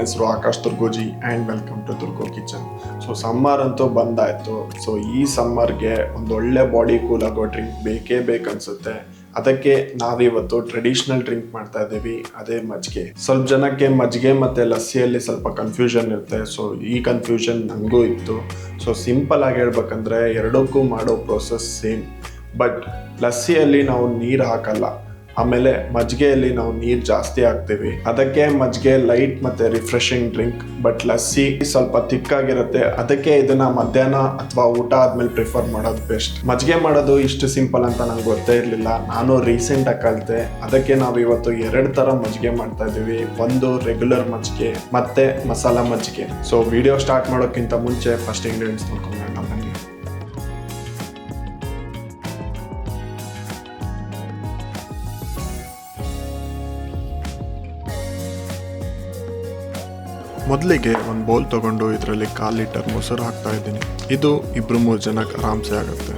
ಹೆಸರು Akash Turgoji and welcome to Turgo kitchen. So summer ಅಂತೂ ಬಂದಾಯಿತು. ಸೊ ಈ ಸಮ್ಮರ್ಗೆ ಒಂದು ಒಳ್ಳೆ ಬಾಡಿ ಕೂಲ್ ಆಗೋ ಡ್ರಿಂಕ್ ಬೇಕೇ ಬೇಕನ್ಸುತ್ತೆ. ಅದಕ್ಕೆ ನಾವಿವತ್ತು ಟ್ರೆಡಿಷನಲ್ ಡ್ರಿಂಕ್ ಮಾಡ್ತಾ ಇದ್ದೀವಿ, ಅದೇ ಮಜ್ಜಿಗೆ. ಸ್ವಲ್ಪ ಜನಕ್ಕೆ ಮಜ್ಜಿಗೆ ಮತ್ತು ಲಸ್ಸಿಯಲ್ಲಿ ಸ್ವಲ್ಪ ಕನ್ಫ್ಯೂಷನ್ ಇರುತ್ತೆ. ಸೊ ಈ ಕನ್ಫ್ಯೂಷನ್ ನನಗೂ ಇತ್ತು. ಸೊ ಸಿಂಪಲ್ ಆಗಿ ಹೇಳ್ಬೇಕಂದ್ರೆ ಎರಡಕ್ಕೂ ಮಾಡೋ ಪ್ರೋಸೆಸ್ ಸೇಮ್. ಬಟ್ ಲಸ್ಸಿಯಲ್ಲಿ ನಾವು ನೀರು ಹಾಕಲ್ಲ, ಆಮೇಲೆ ಮಜ್ಜಿಗೆಯಲ್ಲಿ ನಾವು ನೀರು ಜಾಸ್ತಿ ಹಾಕ್ತೀವಿ. ಅದಕ್ಕೆ ಮಜ್ಜಿಗೆ ಲೈಟ್ ಮತ್ತೆ ರಿಫ್ರೆಶಿಂಗ್ ಡ್ರಿಂಕ್. ಬಟ್ ಲಸ್ಸಿ ಸ್ವಲ್ಪ ತಿಕ್ಕಾಗಿರುತ್ತೆ, ಅದಕ್ಕೆ ಇದನ್ನ ಮಧ್ಯಾಹ್ನ ಅಥವಾ ಊಟ ಆದ್ಮೇಲೆ ಪ್ರಿಫರ್ ಮಾಡೋದು ಬೆಸ್ಟ್. ಮಜ್ಜಿಗೆ ಮಾಡೋದು ಇಷ್ಟು ಸಿಂಪಲ್ ಅಂತ ನಂಗೆ ಗೊತ್ತೇ ಇರಲಿಲ್ಲ, ನಾನು ರೀಸೆಂಟ್ ಆಗಿ ಕಲಿತೆ. ಅದಕ್ಕೆ ನಾವು ಇವತ್ತು 2 ಥರ ಮಜ್ಜಿಗೆ ಮಾಡ್ತಾ ಇದ್ದೀವಿ. ಒಂದು ರೆಗ್ಯುಲರ್ ಮಜ್ಜಿಗೆ ಮತ್ತೆ ಮಸಾಲ ಮಜ್ಜಿಗೆ. ಸೊ ವಿಡಿಯೋ ಸ್ಟಾರ್ಟ್ ಮಾಡೋಕ್ಕಿಂತ ಮುಂಚೆ ಫಸ್ಟ್ ಇಂಗ್ರೀಡಿಯೆಂಟ್ಸ್ ನೋಡ್ಕೊಂಡು ಬನ್ನಿ. ಮೊದಲಿಗೆ ಒಂದು ಬೌಲ್ ತೊಗೊಂಡು ಇದರಲ್ಲಿ 1/4 ಲೀಟರ್ ಮೊಸರು ಹಾಕ್ತಾ ಇದ್ದೀನಿ. ಇದು 2-3 ಜನಕ್ಕೆ ಆರಾಮ್ಸೆ ಆಗುತ್ತೆ.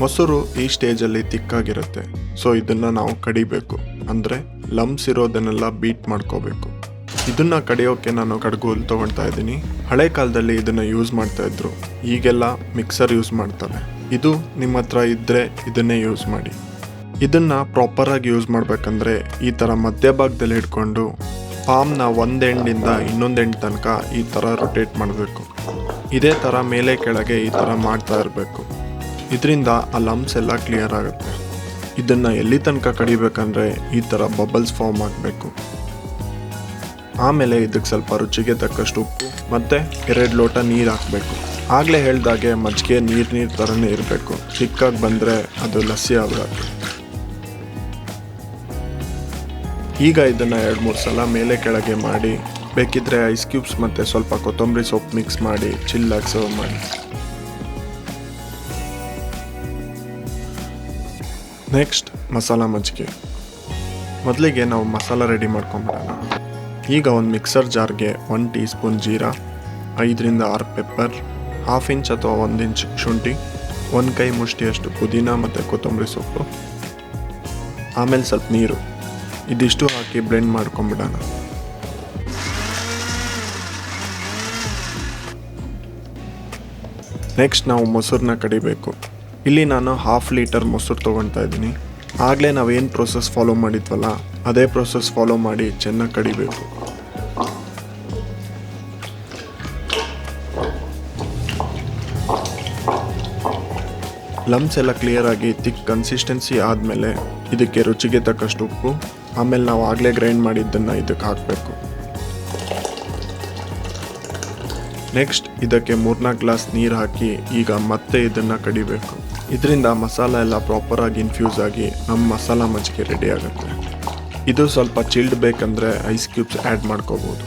ಮೊಸರು ಈ ಸ್ಟೇಜಲ್ಲಿ ತಿಕ್ಕಾಗಿರುತ್ತೆ. ಸೊ ಇದನ್ನು ನಾವು ಕಡಿಬೇಕು, ಅಂದರೆ ಲಮ್ಸ್ ಇರೋದನ್ನೆಲ್ಲ ಬೀಟ್ ಮಾಡ್ಕೋಬೇಕು. ಇದನ್ನು ಕಡಿಯೋಕ್ಕೆ ನಾನು ಕಡ್ಗೋಲ್ ತೊಗೊಳ್ತಾ ಇದ್ದೀನಿ. ಹಳೆ ಕಾಲದಲ್ಲಿ ಇದನ್ನು ಯೂಸ್ ಮಾಡ್ತಾ ಇದ್ರು, ಈಗೆಲ್ಲ ಮಿಕ್ಸರ್ ಯೂಸ್ ಮಾಡ್ತಾರೆ. ಇದು ನಿಮ್ಮ ಹತ್ರ ಇದ್ದರೆ ಇದನ್ನೇ ಯೂಸ್ ಮಾಡಿ. ಇದನ್ನು ಪ್ರಾಪರಾಗಿ ಯೂಸ್ ಮಾಡಬೇಕಂದ್ರೆ ಈ ಥರ ಮಧ್ಯಭಾಗದಲ್ಲಿ ಇಟ್ಕೊಂಡು ಪಾಮ್ನ ಒಂದು ಎಂಡಿಂದ ಇನ್ನೊಂದು ಎಂಡ್ ತನಕ ಈ ಥರ ರೊಟೇಟ್ ಮಾಡಬೇಕು. ಇದೇ ಥರ ಮೇಲೆ ಕೆಳಗೆ ಈ ಥರ ಮಾಡ್ತಾ ಇರಬೇಕು. ಇದರಿಂದ ಆ ಲಮ್ಸ್ ಎಲ್ಲ ಕ್ಲಿಯರ್ ಆಗುತ್ತೆ. ಇದನ್ನು ಎಲ್ಲಿ ತನಕ ಕಡಿಬೇಕಂದ್ರೆ ಈ ಥರ ಬಬಲ್ಸ್ ಫಾರ್ಮ್ ಆಗಬೇಕು. ಆಮೇಲೆ ಇದಕ್ಕೆ ಸ್ವಲ್ಪ ರುಚಿಗೆ ತಕ್ಕಷ್ಟು ಉಪ್ಪು ಮತ್ತು 2 ಲೋಟ ನೀರು ಹಾಕಬೇಕು. ಆಗಲೇ ಹೇಳ್ದಾಗೆ ಮಜ್ಜಿಗೆ ನೀರು ಥರನೇ ಇರಬೇಕು. ಚಿಕ್ಕಾಗಿ ಬಂದರೆ ಅದು ಲಸ್ಸಿ ಆಗುತ್ತೆ. ಈಗ ಇದನ್ನು 2-3 ಸಲ ಮೇಲೆ ಕೆಳಗೆ ಮಾಡಿ, ಬೇಕಿದ್ರೆ ಐಸ್ ಕ್ಯೂಬ್ಸ್ ಮತ್ತು ಸ್ವಲ್ಪ ಕೊತ್ತಂಬರಿ ಸೊಪ್ಪು ಮಿಕ್ಸ್ ಮಾಡಿ ಚಿಲ್ಲಾಗಿ ಸರ್ವ್ ಮಾಡಿ. ನೆಕ್ಸ್ಟ್ ಮಸಾಲ ಮಜ್ಜಿಗೆ. ಮೊದಲಿಗೆ ನಾವು ಮಸಾಲ ರೆಡಿ ಮಾಡ್ಕೊಂಬಿಡೋಣ. ಈಗ ಒಂದು ಮಿಕ್ಸರ್ ಜಾರ್ಗೆ 1 tea spoon jeera, 5-6 pepper, 1/2 inch ಅಥವಾ 1 ಇಂಚ್ ಶುಂಠಿ, 1 ಕೈ ಮುಷ್ಟಿಯಷ್ಟು ಪುದೀನ ಮತ್ತು ಕೊತ್ತಂಬರಿ ಸೊಪ್ಪು, ಆಮೇಲೆ ಸ್ವಲ್ಪ ನೀರು, ಇದಿಷ್ಟು ಹಾಕಿ ಬ್ಲೆಂಡ್ ಮಾಡ್ಕೊಂಬಿಡೋಣ. ನೆಕ್ಸ್ಟ್ ನಾವು ಮೊಸರನ್ನ ಕಡಿಬೇಕು. ಇಲ್ಲಿ ನಾನು 1/2 ಲೀಟರ್ ಮೊಸರು ತೊಗೊಳ್ತಾ ಇದ್ದೀನಿ. ಆಗಲೇ ನಾವೇನು ಪ್ರೋಸೆಸ್ ಫಾಲೋ ಮಾಡಿದ್ವಲ್ಲ ಅದೇ ಪ್ರೋಸೆಸ್ ಫಾಲೋ ಮಾಡಿ ಚೆನ್ನಾಗಿ ಕಡಿಬೇಕು. ಲಮ್ಸ್ ಎಲ್ಲ ಕ್ಲಿಯರ್ ಆಗಿ ಥಿಕ್ ಕನ್ಸಿಸ್ಟೆನ್ಸಿ ಆದಮೇಲೆ ಇದಕ್ಕೆ ರುಚಿಗೆ ತಕ್ಕಷ್ಟು ಉಪ್ಪು, ಆಮೇಲೆ ನಾವು ಆಗಲೇ ಗ್ರೈಂಡ್ ಮಾಡಿದ್ದನ್ನು ಇದಕ್ಕೆ ಹಾಕಬೇಕು. ನೆಕ್ಸ್ಟ್ ಇದಕ್ಕೆ 3-4 ಗ್ಲಾಸ್ ನೀರು ಹಾಕಿ ಈಗ ಮತ್ತೆ ಇದನ್ನು ಕಡಿಬೇಕು. ಇದರಿಂದ ಮಸಾಲ ಎಲ್ಲ ಪ್ರಾಪರಾಗಿ ಇನ್ಫ್ಯೂಸ್ ಆಗಿ ನಮ್ಮ ಮಸಾಲ ಮಜ್ಜಿಗೆ ರೆಡಿ ಆಗುತ್ತೆ. ಇದು ಸ್ವಲ್ಪ ಚಿಲ್ಡ್ ಬೇಕಂದರೆ ಐಸ್ ಕ್ಯೂಬ್ಸ್ ಆ್ಯಡ್ ಮಾಡ್ಕೋಬೋದು.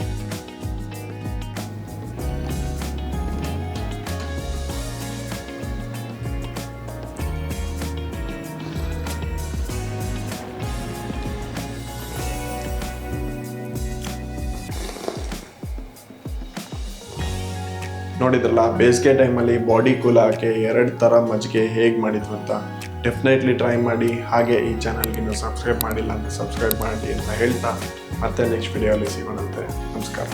ನೋಡಿದ್ರಲ್ಲ, ಬೇಸಿಗೆ ಟೈಮಲ್ಲಿ ಬಾಡಿ ಕೂಲ್ ಆಗೋಕ್ಕೆ 2 ಥರ ಮಜ್ಜಿಗೆ ಹೇಗೆ ಮಾಡಿದ್ವು ಅಂತ. ಡೆಫಿನೆಟ್ಲಿ ಟ್ರೈ ಮಾಡಿ. ಹಾಗೆ ಈ ಚಾನಲ್ಗೆ ಇನ್ನೂ ಸಬ್ಸ್ಕ್ರೈಬ್ ಮಾಡಿಲ್ಲ ಅಂತ ಸಬ್ಸ್ಕ್ರೈಬ್ ಮಾಡಿ ಅಂತ ಹೇಳ್ತಾ ಮತ್ತೆ ನೆಕ್ಸ್ಟ್ ವಿಡಿಯೋಲಿ ಸಿಗೋಣಂತೆ. ನಮಸ್ಕಾರ.